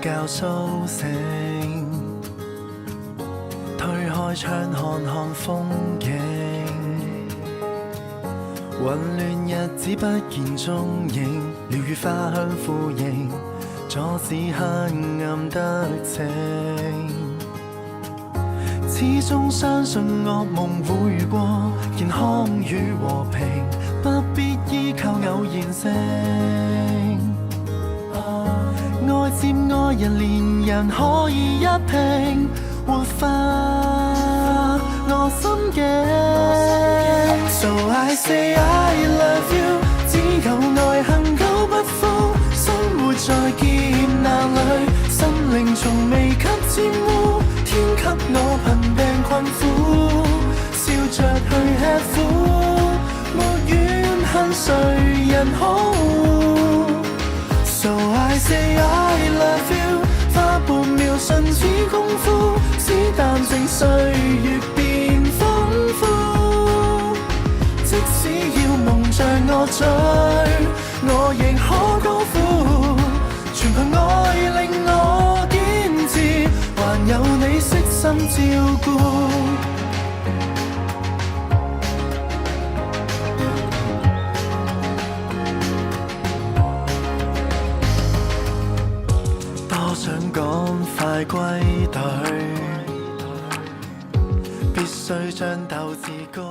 覺甦醒，推開窗看看風景，混亂日子不見蹤影，鳥語花香呼應，阻止黑暗得逞。始終相信惡夢會過，健康與和平不必依靠偶然性。愛接愛人，連人可以一拼，活化我心境。So I say I love you， 只有愛恆久不枯，生活在劫難裏，心靈從未給沾污，天給我貧病困苦，笑着去吃苦，沒怨恨誰人好。So I say I love you， 花半秒瞬似功夫，只淡靜歲月變豐富。即使要夢着我醉，我亦可高呼，全憑愛令我堅持，還有你悉心照顧。想趕快歸隊，必須將鬥志高。